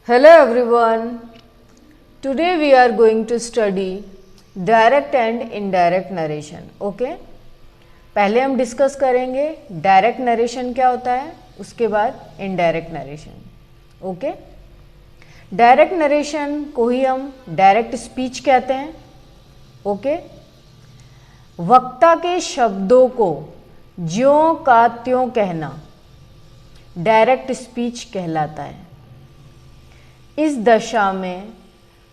Hello everyone. Today we are going to study direct and indirect narration. Okay? पहले हम discuss करेंगे direct narration क्या होता है, उसके बाद indirect narration. Okay? Direct narration को ही हम डायरेक्ट स्पीच कहते हैं. ओके? वक्ता के शब्दों को ज्यों का त्यों कहना डायरेक्ट स्पीच कहलाता है. इस दशा में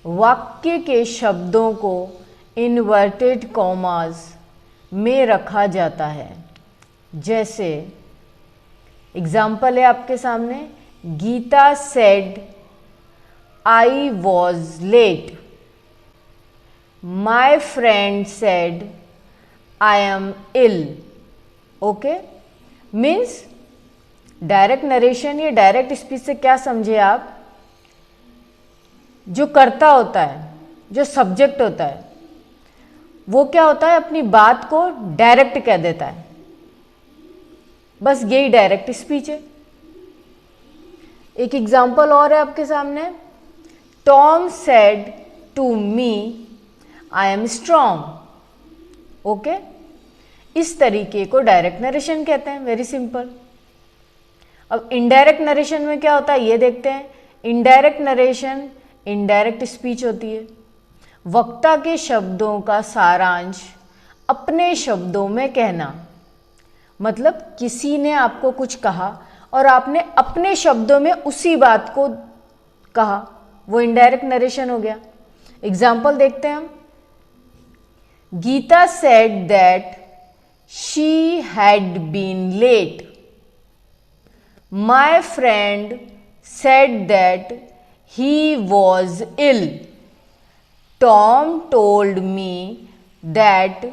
वाक्य के शब्दों को इन्वर्टेड कॉमास में रखा जाता है. जैसे एग्जाम्पल है आपके सामने, Geeta said I was late, my friend said I am ill. Okay, means direct narration या डायरेक्ट स्पीच से क्या समझे आप, जो कर्ता होता है, जो सब्जेक्ट होता है, वो क्या होता है, अपनी बात को डायरेक्ट कह देता है. बस यही डायरेक्ट स्पीच है. एक एग्जाम्पल और है आपके सामने, Tom said to me I am strong. Okay, इस तरीके को डायरेक्ट नरेशन कहते हैं. Very simple. अब इनडायरेक्ट नरेशन में क्या होता है ये देखते हैं. इनडायरेक्ट नरेशन इनडायरेक्ट स्पीच होती है. वक्ता के शब्दों का सारांश अपने शब्दों में कहना. मतलब किसी ने आपको कुछ कहा और आपने अपने शब्दों में उसी बात को कहा, वो इनडायरेक्ट नरेशन हो गया. एग्जाम्पल देखते हैं हम. Geeta said that she had been late, my friend said that he was ill, Tom told me that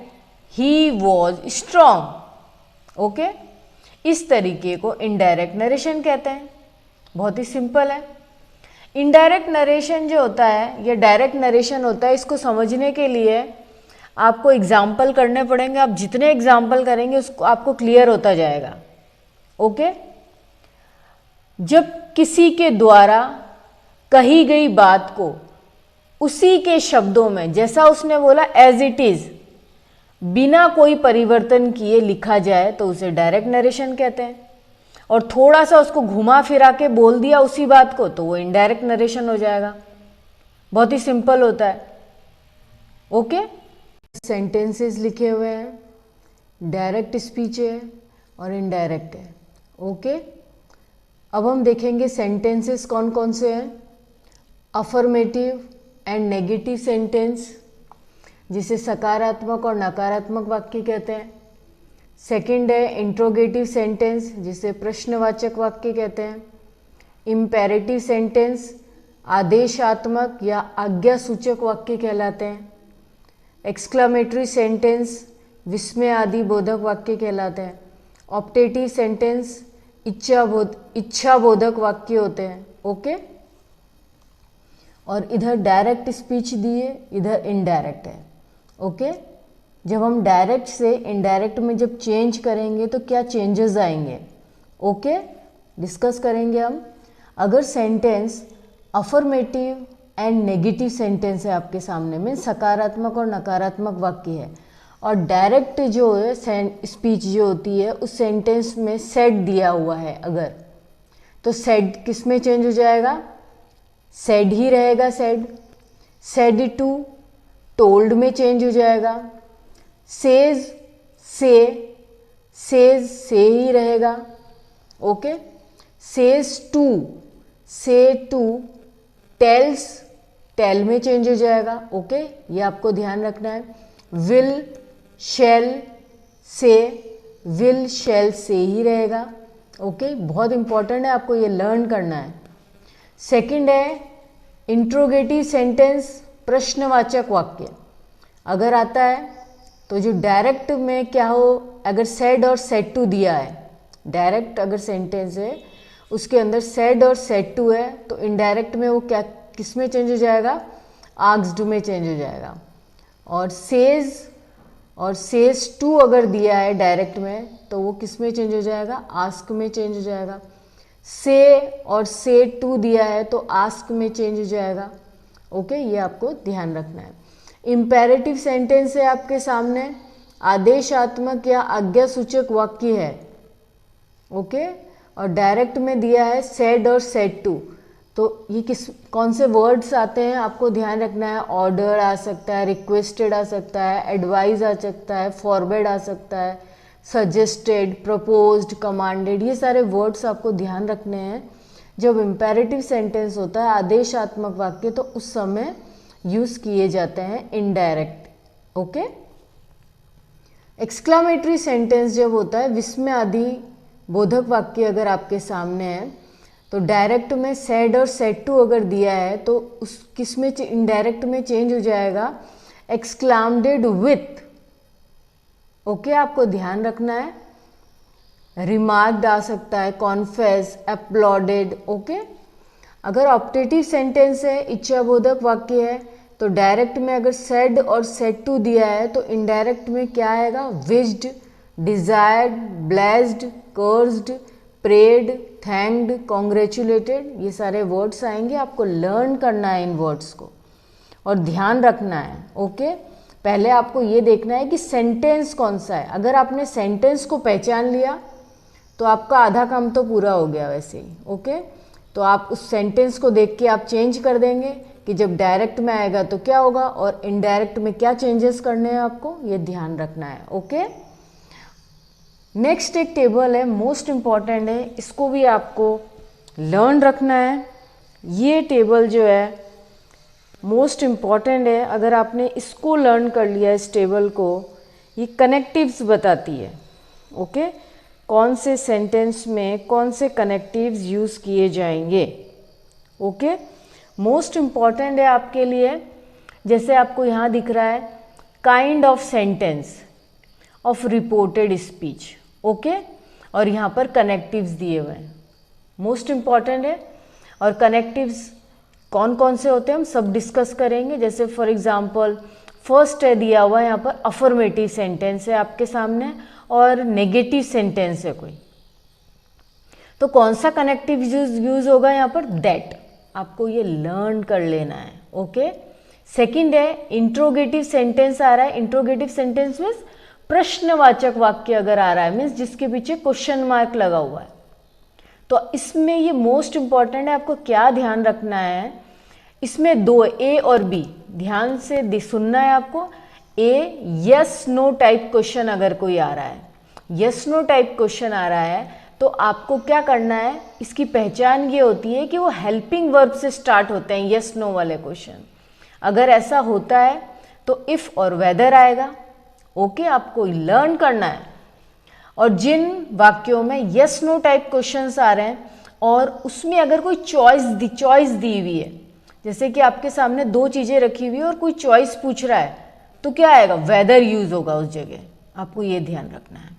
he was strong. Okay, इस तरीके को इनडायरेक्ट नरेशन कहते हैं. बहुत ही सिंपल है. इनडायरेक्ट नरेशन जो होता है या डायरेक्ट नरेशन होता है, इसको समझने के लिए आपको एग्जाम्पल करने पड़ेंगे. आप जितने एग्जाम्पल करेंगे उसको आपको क्लियर होता जाएगा. ओके, जब किसी के द्वारा कही गई बात को उसी के शब्दों में, जैसा उसने बोला एज इट इज, बिना कोई परिवर्तन किए लिखा जाए तो उसे डायरेक्ट नरेशन कहते हैं. और थोड़ा सा उसको घुमा फिरा के बोल दिया उसी बात को तो वो इनडायरेक्ट नरेशन हो जाएगा. बहुत ही सिंपल होता है. ओके, सेंटेंसेस लिखे हुए हैं, डायरेक्ट स्पीच है और इनडायरेक्ट है. ओके, अब हम देखेंगे सेंटेंसेस कौन कौन से हैं. अफर्मेटिव एंड नेगेटिव सेंटेंस, जिसे सकारात्मक और नकारात्मक वाक्य कहते हैं. सेकंड है इंट्रोगेटिव सेंटेंस, जिसे प्रश्नवाचक वाक्य कहते हैं. इम्पेरेटिव सेंटेंस आदेशात्मक या आज्ञासूचक वाक्य कहलाते हैं. एक्सक्लामेटरी सेंटेंस विस्मय आदि बोधक वाक्य कहलाते हैं. ऑप्टेटिव सेंटेंस इच्छाबोधक वाक्य होते हैं. ओके, और इधर डायरेक्ट स्पीच दिए, इधर इनडायरेक्ट है. ओके, जब हम डायरेक्ट से इनडायरेक्ट में जब चेंज करेंगे तो क्या चेंजेस आएंगे, ओके, डिस्कस करेंगे हम. अगर sentence affirmative and negative sentence है आपके सामने में, सकारात्मक और नकारात्मक वाक्य है, और डायरेक्ट जो है स्पीच जो होती है उस सेंटेंस में सेड दिया हुआ है अगर, तो सेड किस में चेंज हो जाएगा, सेड ही रहेगा. सेड टू टोल्ड में चेंज हो जाएगा. सेज से ही रहेगा. Okay, says to tells tell में चेंज हो जाएगा. ओके, ये आपको ध्यान रखना है. विल शैल से ही रहेगा. ओके, बहुत इंपॉर्टेंट है, आपको ये लर्न करना है. सेकंड है इंट्रोगेटिव सेंटेंस, प्रश्नवाचक वाक्य. अगर आता है तो जो डायरेक्ट में क्या हो, अगर सेड और सेड टू दिया है, डायरेक्ट अगर सेंटेंस है उसके अंदर सेड और सेड टू है, तो इनडायरेक्ट में वो क्या किस में चेंज हो जाएगा, आस्क्ड में चेंज हो जाएगा. और सेज टू अगर दिया है डायरेक्ट में तो वो किस में चेंज हो जाएगा, आस्क में चेंज हो जाएगा. से और से टू दिया है तो आस्क में चेंज हो जाएगा। ओके, ये आपको ध्यान रखना है। इम्पेरेटिव सेंटेंस है आपके सामने, आदेशात्मक या आज्ञासूचक वाक्य है। ओके, और डायरेक्ट में दिया है सेड और सेड टू। तो ये कौन से वर्ड्स आते हैं आपको ध्यान रखना है। ऑर्डर आ सकता है, रिक्वेस्टेड आ सकता है, एडवाइज आ सकता है, फॉरवर्ड आ सकता है, सजेस्टेड, प्रपोज्ड, कमांडेड, ये सारे वर्ड्स आपको ध्यान रखने हैं। जब इम्पेरेटिव सेंटेंस होता है, आदेशात्मक वाक्य, तो उस समय यूज किए जाते हैं इनडायरेक्ट। ओके, एक्सक्लामेटरी सेंटेंस जब होता है, विस्मय आदि बोधक वाक्य अगर आपके सामने है, तो डायरेक्ट में सेड और सेड टू अगर दिया है तो उस किस में इनडायरेक्ट में चेंज हो जाएगा, एक्सक्लामेड विथ। ओके, आपको ध्यान रखना है। रिमार्क्ड आ सकता है, कॉन्फेस, अपलॉडेड। ओके, अगर ऑप्टेटिव सेंटेंस है, इच्छाबोधक वाक्य है, तो डायरेक्ट में अगर सेड और सेड टू दिया है तो इनडायरेक्ट में क्या आएगा, wished, desired, blessed, cursed, prayed, thanked, congratulated, ये सारे वर्ड्स आएंगे। आपको लर्न करना है इन वर्ड्स को और ध्यान रखना है। ओके, पहले आपको ये देखना है कि सेंटेंस कौन सा है। अगर आपने सेंटेंस को पहचान लिया तो आपका आधा काम तो पूरा हो गया वैसे ही। ओके, तो आप उस सेंटेंस को देख के आप चेंज कर देंगे कि जब डायरेक्ट में आएगा तो क्या होगा और इनडायरेक्ट में क्या चेंजेस करने हैं, आपको ये ध्यान रखना है। ओके, नेक्स्ट एक टेबल है, मोस्ट इम्पॉर्टेंट है, इसको भी आपको लर्न रखना है। ये टेबल जो है मोस्ट इम्पॉर्टेंट है। अगर आपने इसको लर्न कर लिया, इस टेबल को, ये कनेक्टिव्स बताती है। ओके, कौन से सेंटेंस में कौन से कनेक्टिव्स यूज़ किए जाएंगे। ओके, मोस्ट इम्पॉर्टेंट है आपके लिए। जैसे आपको यहाँ दिख रहा है, kind of sentence of reported speech. Okay, और यहाँ पर कनेक्टिव्स दिए हुए हैं, मोस्ट इम्पॉर्टेंट है। और कनेक्टिव्स कौन कौन से होते हैं हम सब डिस्कस करेंगे। जैसे फॉर एग्जांपल फर्स्ट है दिया हुआ है यहाँ पर, अफर्मेटिव सेंटेंस है आपके सामने और नेगेटिव सेंटेंस है कोई, तो कौन सा कनेक्टिव यूज होगा यहाँ पर, दैट। आपको ये लर्न कर लेना है। ओके, सेकंड है इंट्रोगेटिव सेंटेंस आ रहा है। इंट्रोगेटिव सेंटेंस मीन्स प्रश्नवाचक वाक्य अगर आ रहा है, मीन्स जिसके पीछे क्वेश्चन मार्क लगा हुआ है, तो इसमें ये मोस्ट इंपॉर्टेंट है। आपको क्या ध्यान रखना है, इसमें दो, ए और बी, ध्यान से सुनना है आपको। ए, यस नो टाइप क्वेश्चन अगर कोई आ रहा है, यस नो टाइप क्वेश्चन आ रहा है, तो आपको क्या करना है, इसकी पहचान ये होती है कि वो हेल्पिंग वर्ब से स्टार्ट होते हैं यस नो वाले क्वेश्चन। अगर ऐसा होता है तो इफ और वेदर आएगा। ओके, आपको लर्न करना है। और जिन वाक्यों में यस नो टाइप क्वेश्चंस आ रहे हैं और उसमें अगर कोई चॉइस दी हुई है, जैसे कि आपके सामने दो चीज़ें रखी हुई है और कोई चॉइस पूछ रहा है, तो क्या आएगा, वेदर यूज होगा उस जगह। आपको ये ध्यान रखना है।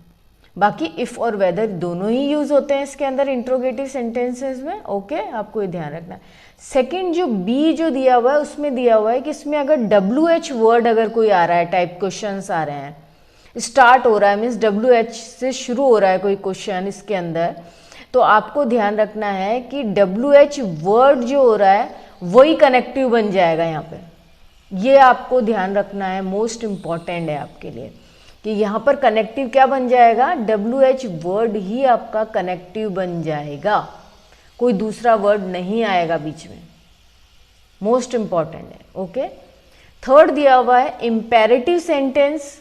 बाकी इफ और वेदर दोनों ही यूज होते हैं इसके अंदर इंट्रोगेटिव सेंटेंसेस में। ओके, आपको ये ध्यान रखना है। सेकंड जो बी जो दिया हुआ है, उसमें दिया हुआ है कि इसमें अगर WH वर्ड अगर कोई आ रहा है, टाइप क्वेश्चंस आ रहे हैं, स्टार्ट हो रहा है, मीन्स WH से शुरू हो रहा है कोई क्वेश्चन इसके अंदर, तो आपको ध्यान रखना है कि WH वर्ड जो हो रहा है वही कनेक्टिव बन जाएगा यहाँ पे। ये आपको ध्यान रखना है, मोस्ट इम्पॉर्टेंट है आपके लिए कि यहाँ पर कनेक्टिव क्या बन जाएगा, WH वर्ड ही आपका कनेक्टिव बन जाएगा, कोई दूसरा वर्ड नहीं आएगा बीच में। मोस्ट इम्पॉर्टेंट है। ओके, थर्ड दिया हुआ है इम्पेरेटिव सेंटेंस।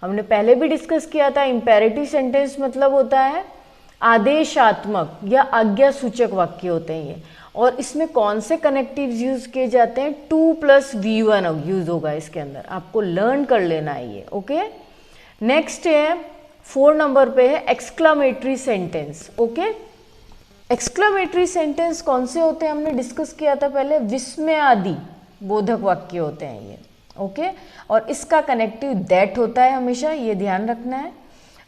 हमने पहले भी डिस्कस किया था, इम्पेरेटिव सेंटेंस मतलब होता है आदेशात्मक या आज्ञा सूचक वाक्य होते हैं ये। और इसमें कौन से कनेक्टिव्स यूज किए जाते हैं, 2+V1 यूज होगा इसके अंदर। आपको लर्न कर लेना है ये। ओके, नेक्स्ट है 4 नंबर पे है exclamatory sentence. Okay, exclamatory sentence कौन से होते हैं हमने डिस्कस किया था पहले, विस्मय आदि बोधक वाक्य होते हैं ये। ओके, और इसका कनेक्टिव दैट होता है हमेशा, ये ध्यान रखना है।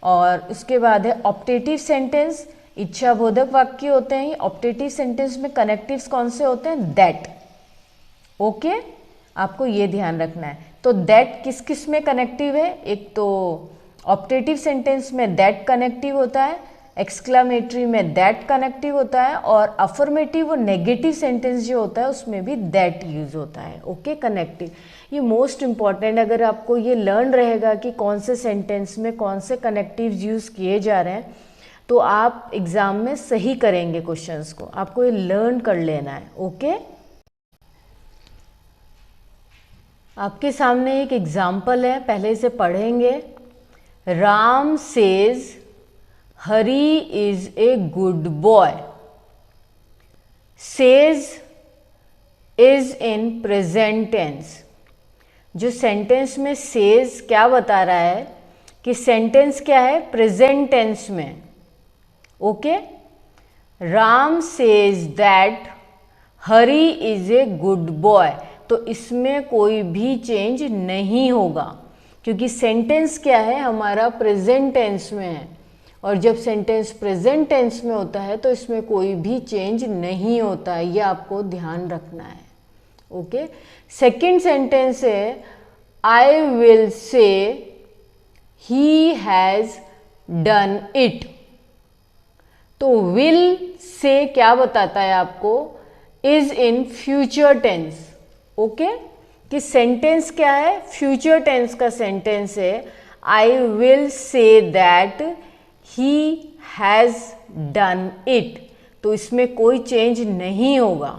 और उसके बाद है ऑप्टेटिव सेंटेंस, इच्छा बोधक वाक्य होते हैं। ऑप्टेटिव सेंटेंस में कनेक्टिव्स कौन से होते हैं, दैट। ओके, आपको ये ध्यान रखना है। तो दैट किस किस में कनेक्टिव है, एक तो ऑप्टेटिव सेंटेंस में दैट कनेक्टिव होता है, एक्सक्लामेटरी में दैट कनेक्टिव होता है, और अफर्मेटिव और नेगेटिव सेंटेंस जो होता है उसमें भी दैट यूज होता है। ओके, कनेक्टिव, ये मोस्ट इम्पॉर्टेंट, अगर आपको ये लर्न रहेगा कि कौन से सेंटेंस में कौन से कनेक्टिव यूज किए जा रहे हैं तो आप एग्जाम में सही करेंगे क्वेश्चंस को, आपको ये लर्न कर लेना है। ओके, आपके सामने एक एग्जाम्पल है, पहले इसे पढ़ेंगे। Ram says Hari is a good boy. Says is in present tense. जो सेंटेंस में सेज क्या बता रहा है कि सेंटेंस क्या है, प्रेजेंट टेंस में। Okay, Ram says that Hari is a good boy, तो इसमें कोई भी चेंज नहीं होगा क्योंकि सेंटेंस क्या है हमारा, प्रेजेंट टेंस में है, और जब सेंटेंस प्रेजेंट टेंस में होता है तो इसमें कोई भी चेंज नहीं होता है, ये आपको ध्यान रखना है। ओके, सेकंड सेंटेंस है I will say he has done it. तो विल से क्या बताता है आपको, is in future tense. Okay, कि सेंटेंस क्या है, फ्यूचर टेंस का सेंटेंस है। I will say that he has done it, तो इसमें कोई चेंज नहीं होगा।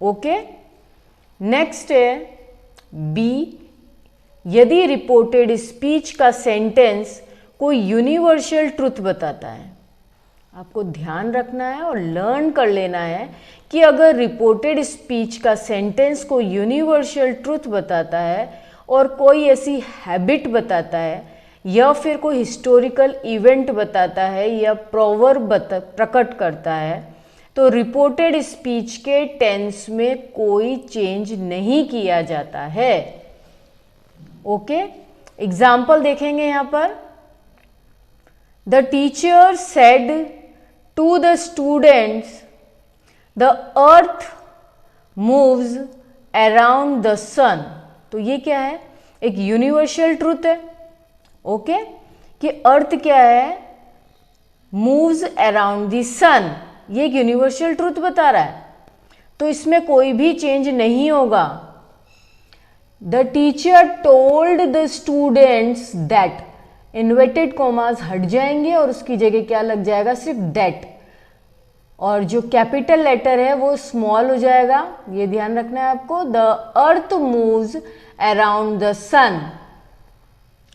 ओके, नेक्स्ट है बी, यदि रिपोर्टेड स्पीच का सेंटेंस कोई यूनिवर्सल ट्रुथ बताता है। आपको ध्यान रखना है और लर्न कर लेना है कि अगर रिपोर्टेड स्पीच का सेंटेंस कोई यूनिवर्सल ट्रुथ बताता है और कोई ऐसी हैबिट बताता है या फिर कोई हिस्टोरिकल इवेंट बताता है या प्रोवर्ब प्रकट करता है, तो रिपोर्टेड स्पीच के टेंस में कोई चेंज नहीं किया जाता है। ओके, एग्जाम्पल देखेंगे यहां पर। The teacher said to the students the earth moves around the sun. तो ये क्या है, एक यूनिवर्सल ट्रूथ है। ओके, कि अर्थ क्या है, मूव्स अराउंड द सन, ये एक यूनिवर्सल ट्रूथ बता रहा है, तो इसमें कोई भी चेंज नहीं होगा। The teacher told the students that, inverted commas हट जाएंगे और उसकी जगह क्या लग जाएगा, सिर्फ दैट, और जो कैपिटल लेटर है वो स्मॉल हो जाएगा, ये ध्यान रखना है आपको। The earth moves around the sun.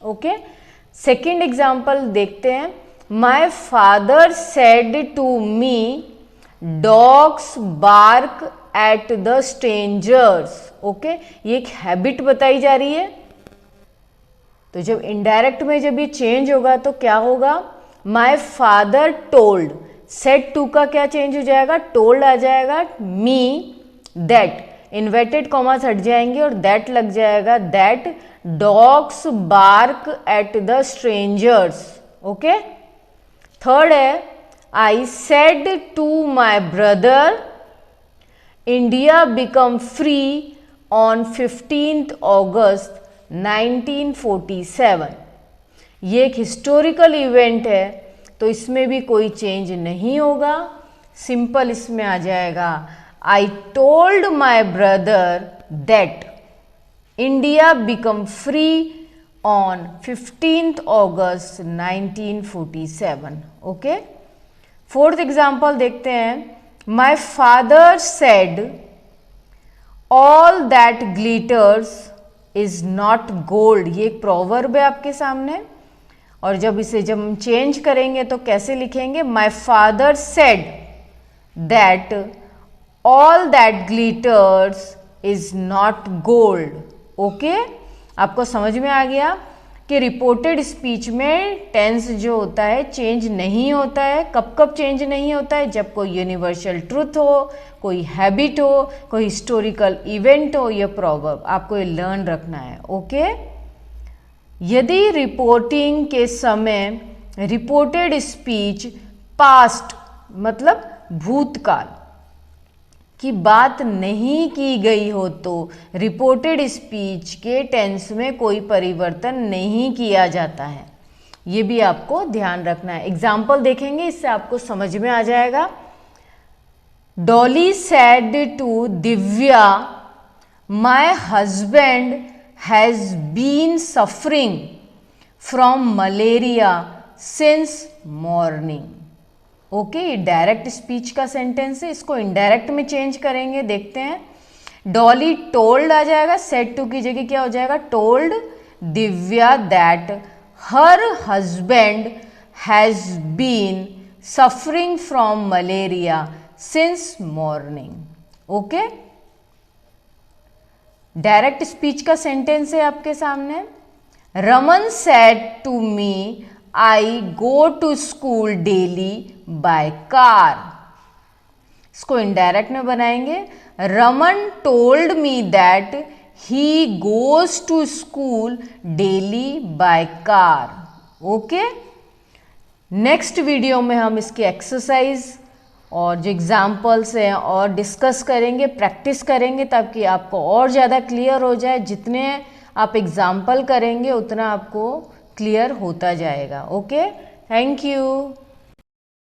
Okay, second example देखते हैं। My father said to me dogs bark at the strangers. Okay, ये एक हैबिट बताई जा रही है, तो जब इनडायरेक्ट में जब ये चेंज होगा तो क्या होगा, my father told, said to का क्या चेंज हो जाएगा, टोल्ड आ जाएगा, मी दैट, इन्वर्टेड कॉमास हट जाएंगे और दैट लग जाएगा, that dogs bark at the strangers. Okay, third है I said to my brother India become free on 15th August 1947। ये एक हिस्टोरिकल इवेंट है, तो इसमें भी कोई चेंज नहीं होगा, सिंपल इसमें आ जाएगा I told my brother that India become free on 15th August 1947। Okay, fourth example देखते हैं। My father said all that glitters is not gold, ये एक प्रोवर्ब है आपके सामने, और जब हम चेंज करेंगे तो कैसे लिखेंगे, माई father said that all that glitters is not gold. Okay, आपको समझ में आ गया कि रिपोर्टेड स्पीच में टेंस जो होता है चेंज नहीं होता है। कब कब चेंज नहीं होता है, जब कोई यूनिवर्सल ट्रुथ हो, कोई हैबिट हो, कोई हिस्टोरिकल इवेंट हो या प्रोवर्ब, आपको ये लर्न रखना है। ओके, यदि रिपोर्टिंग के समय रिपोर्टेड स्पीच पास्ट मतलब भूतकाल की बात नहीं की गई हो तो रिपोर्टेड स्पीच के टेंस में कोई परिवर्तन नहीं किया जाता है। ये भी आपको ध्यान रखना है। एग्जाम्पल देखेंगे, इससे आपको समझ में आ जाएगा। Dolly said to Divya, my husband has been suffering from malaria since morning. Okay, ये डायरेक्ट स्पीच का सेंटेंस है, इसको इनडायरेक्ट में चेंज करेंगे, देखते हैं। डॉली टोल्ड आ जाएगा, सेड टू की जगह क्या हो जाएगा, told Divya that her husband has been suffering from malaria since morning. Okay, direct speech का सेंटेंस है आपके सामने। Raman said to me, I go to school daily by car. इसको इनडायरेक्ट में बनाएंगे। Raman told me that he goes to school daily by car. Okay, next video में हम इसकी एक्सरसाइज और जो एग्जाम्पल्स हैं और डिस्कस करेंगे, प्रैक्टिस करेंगे, ताकि आपको और ज़्यादा क्लियर हो जाए। जितने आप एग्जाम्पल करेंगे उतना आपको क्लियर होता जाएगा। Okay, thank you.